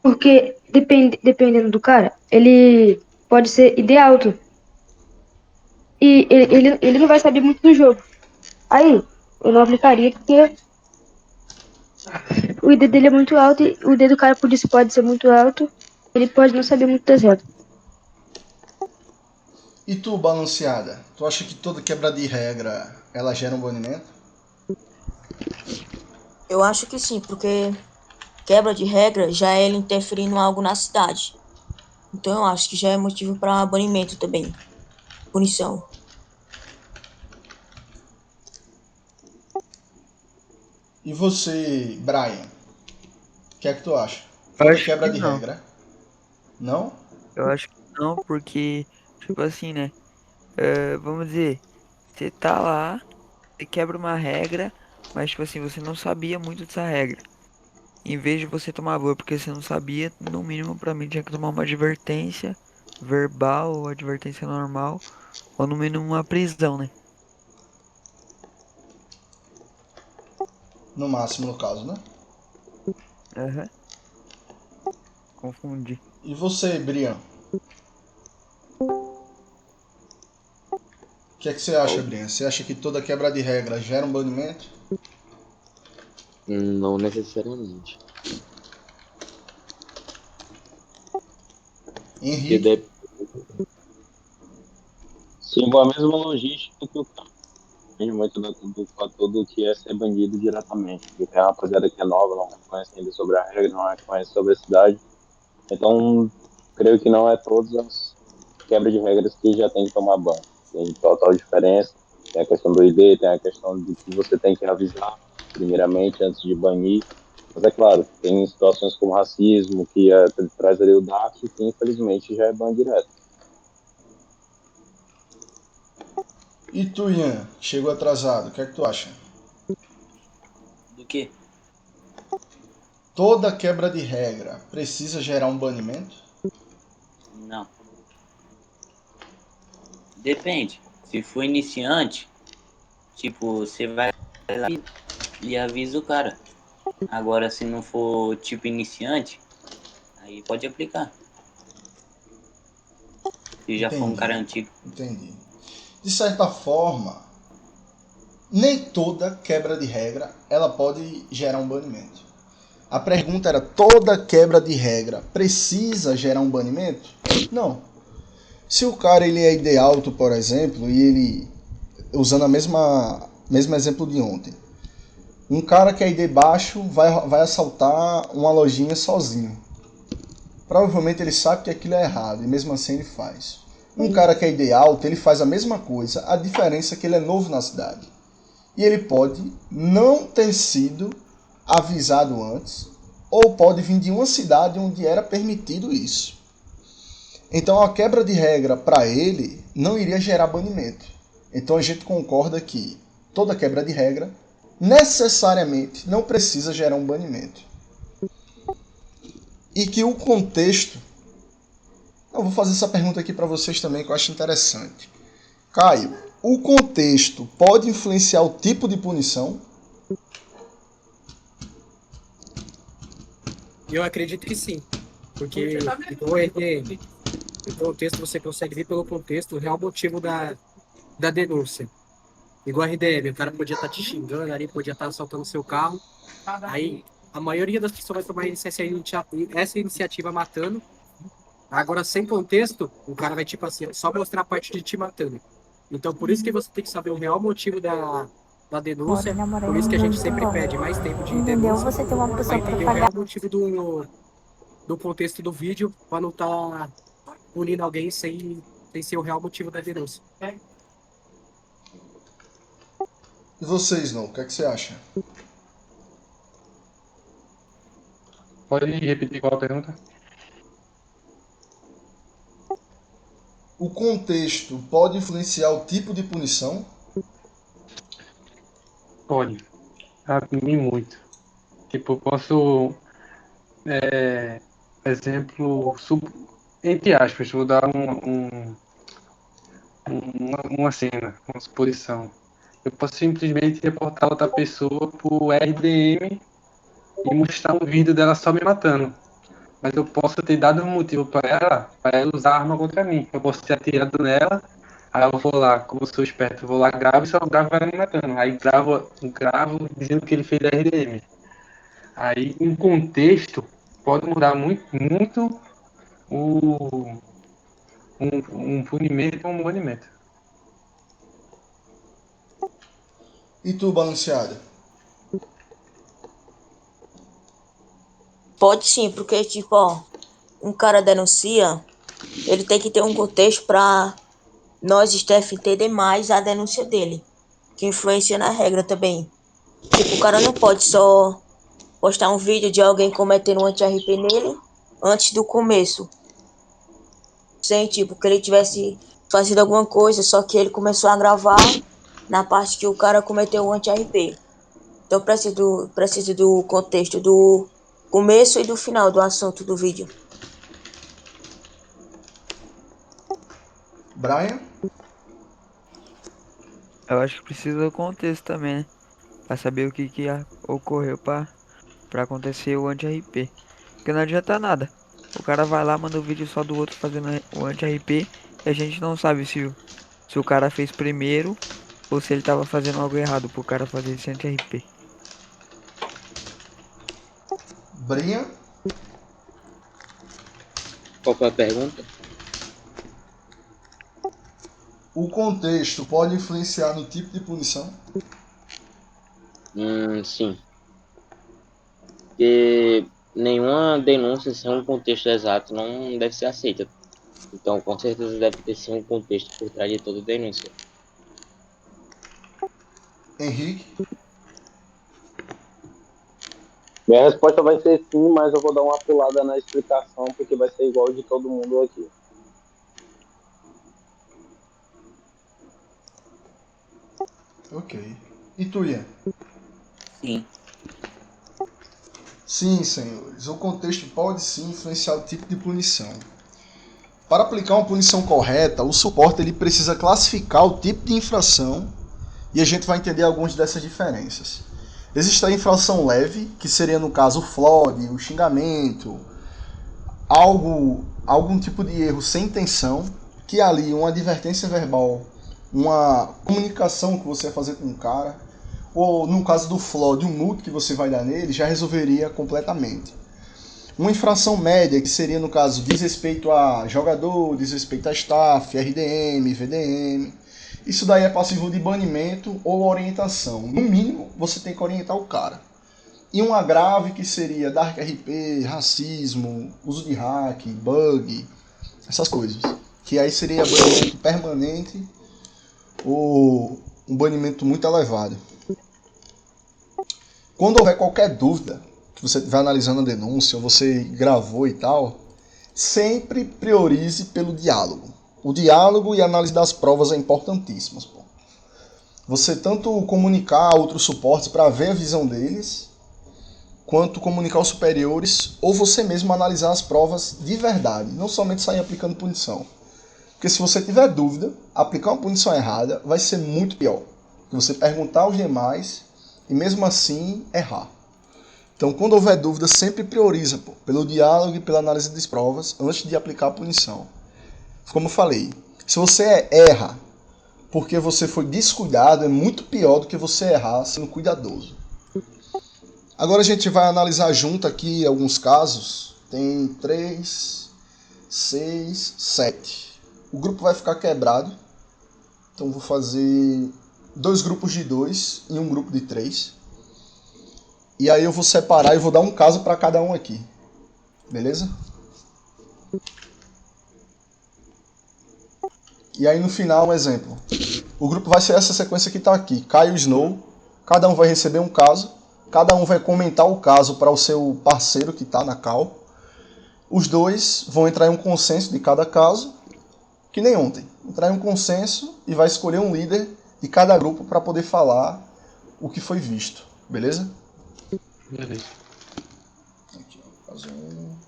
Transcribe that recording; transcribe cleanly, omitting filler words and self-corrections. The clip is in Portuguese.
Porque dependendo do cara, ele pode ser ID alto. E ele não vai saber muito do jogo. Aí, eu não aplicaria porque o ID dele é muito alto e o ID do cara pode ser muito alto. Ele pode não saber muito das regras. E tu, balanceada, tu acha que toda quebra de regra ela gera um banimento? Eu acho que sim, porque quebra de regra já é ele interferindo algo na cidade. Então eu acho que já é motivo para banimento também. Punição. E você, Brian, o que é que tu acha? Eu Toda acho quebra que de não. regra? Não? Eu acho que não, porque, tipo assim, né? Vamos dizer, você tá lá, você quebra uma regra, mas, tipo assim, você não sabia muito dessa regra. Em vez de você tomar ban porque você não sabia, no mínimo pra mim tinha que tomar uma advertência verbal ou advertência normal, ou no mínimo uma prisão, né? No máximo, no caso, né? Aham, confundi. E você, Brian? O que é que você acha, Algo. Brian? Você acha que toda quebra de regra gera um banimento? Não necessariamente. Porque Henrique? sigo a mesma logística que o cara. Depende muito do fator do que é ser bandido diretamente. Porque tem uma rapaziada que é nova, não reconhece ainda sobre a regra, não reconhece sobre a cidade. Então, creio que não é todas as quebras de regras que já tem que tomar banho. Tem total diferença. Tem a questão do ID, tem a questão de que você tem que avisar, primeiramente, antes de banir. Mas é claro, tem situações como racismo, que traz ali o DAC, que infelizmente já é ban direto. E tu, Ian? Chegou atrasado, o que é que tu acha? Do que? Toda quebra de regra precisa gerar um banimento? Não. Depende. Se for iniciante, tipo, você vai lá e avisa o cara. Agora, se não for tipo iniciante, aí pode aplicar. Se já for um Entendi, cara antigo. entendi. De certa forma, nem toda quebra de regra ela pode gerar um banimento. A pergunta era: toda quebra de regra precisa gerar um banimento? Não. Se o cara ele é ID alto, por exemplo, e ele usando a mesmo exemplo de ontem, um cara que é ID baixo vai assaltar uma lojinha sozinho. Provavelmente ele sabe que aquilo é errado e mesmo assim ele faz. Um cara que é ID alto, ele faz a mesma coisa, a diferença é que ele é novo na cidade. E ele pode não ter sido avisado antes, ou pode vir de uma cidade onde era permitido isso. Então a quebra de regra para ele não iria gerar banimento. Então a gente concorda que toda quebra de regra necessariamente não precisa gerar um banimento. E que o contexto. Eu vou fazer essa pergunta aqui para vocês também que eu acho interessante. Caio, o contexto pode influenciar o tipo de punição? Eu acredito que sim, porque igual RDM, o contexto você consegue ver pelo contexto o real motivo da denúncia. Igual RDM, o cara podia estar te xingando ali, podia estar assaltando seu carro. Aí a maioria das pessoas vai tomar essa iniciativa matando. Agora, sem contexto, o cara vai, tipo assim, só mostrar a parte de te matando. Então, por isso que você tem que saber o real motivo da denúncia. Por isso que a gente sempre pede mais tempo de Entendeu? denúncia Você tem uma para pessoa para entender o pagar. real motivo do contexto do vídeo, para não estar punindo alguém sem ser o real motivo da denúncia. E vocês, não? O que é que você acha? Pode repetir qual a pergunta? O contexto pode influenciar o tipo de punição? Pode. Pra mim, muito. Tipo, posso, exemplo, entre aspas, vou dar uma cena, uma suposição. Eu posso simplesmente reportar outra pessoa por RDM e mostrar um vídeo dela só me matando. mas eu posso ter dado um motivo para ela usar a arma contra mim. Eu posso ter atirado nela, aí eu vou lá, como eu sou esperto, eu vou lá, gravo e só gravo ela me matando. Aí gravo dizendo que ele fez RDM. Aí, em contexto, pode mudar muito o, um punimento e um banimento. E tu, balanceada? Pode sim, porque, tipo, ó, um cara denuncia, ele tem que ter um contexto pra nós, staff, entender mais a denúncia dele, que influencia na regra também. Tipo, o cara não pode só postar um vídeo de alguém cometendo um anti-RP nele antes do começo, sem, tipo, que ele tivesse fazido alguma coisa, só que ele começou a gravar na parte que o cara cometeu o anti-RP. Então, preciso do contexto do começo e do final do assunto do vídeo. Brian? Eu acho que precisa do contexto também, né? Pra saber o que ocorreu pra acontecer o anti-RP. Porque não adianta nada. O cara vai lá, manda o vídeo só do outro fazendo o anti-RP e a gente não sabe se o cara fez primeiro ou se ele tava fazendo algo errado pro cara fazer esse anti-RP. Brian? Qual foi a pergunta? O contexto pode influenciar no tipo de punição? Sim. Porque nenhuma denúncia sem um contexto exato não deve ser aceita. Então, com certeza deve ter sim um contexto por trás de toda denúncia. Henrique? Minha resposta vai ser sim, mas eu vou dar uma pulada na explicação, porque vai ser igual de todo mundo aqui. Ok. E tu, Ian? Sim. Sim, senhores. O contexto pode sim influenciar o tipo de punição. Para aplicar uma punição correta, o suporte ele precisa classificar o tipo de infração e a gente vai entender algumas dessas diferenças. Existe a infração leve, que seria no caso o flood, o xingamento, algum tipo de erro sem intenção, que é ali uma advertência verbal, uma comunicação que você vai fazer com o cara, ou no caso do flood, um multo que você vai dar nele, já resolveria completamente. Uma infração média, que seria no caso desrespeito a jogador, desrespeito a staff, RDM, VDM, isso daí é passível de banimento ou orientação. No mínimo, você tem que orientar o cara. E uma grave que seria Dark RP, racismo, uso de hack, bug, essas coisas. Que aí seria banimento permanente ou um banimento muito elevado. Quando houver qualquer dúvida, que você estiver analisando a denúncia, ou você gravou e tal, sempre priorize pelo diálogo. O diálogo e a análise das provas é importantíssimas. Pô. Você tanto comunicar a outros suportes para ver a visão deles, quanto comunicar aos superiores, ou você mesmo analisar as provas de verdade, não somente sair aplicando punição. Porque se você tiver dúvida, aplicar uma punição errada vai ser muito pior. Você perguntar aos demais e mesmo assim errar. Então, quando houver dúvida, sempre prioriza pelo diálogo e pela análise das provas antes de aplicar a punição. Como eu falei, se você erra porque você foi descuidado, é muito pior do que você errar sendo cuidadoso. Agora a gente vai analisar junto aqui alguns casos. Tem 3, 6, 7. O grupo vai ficar quebrado. Então vou fazer 2 grupos de 2 e um grupo de 3. E aí eu vou separar e vou dar um caso para cada um aqui. Beleza? E aí no final um exemplo. O grupo vai ser essa sequência que está aqui. Caio e Snow. Cada um vai receber um caso. Cada um vai comentar o caso para o seu parceiro que está na call. Os dois vão entrar em um consenso de cada caso, que nem ontem. Entrar em um consenso e vai escolher um líder de cada grupo para poder falar o que foi visto. Beleza? Beleza. Aqui, ó, caso 1.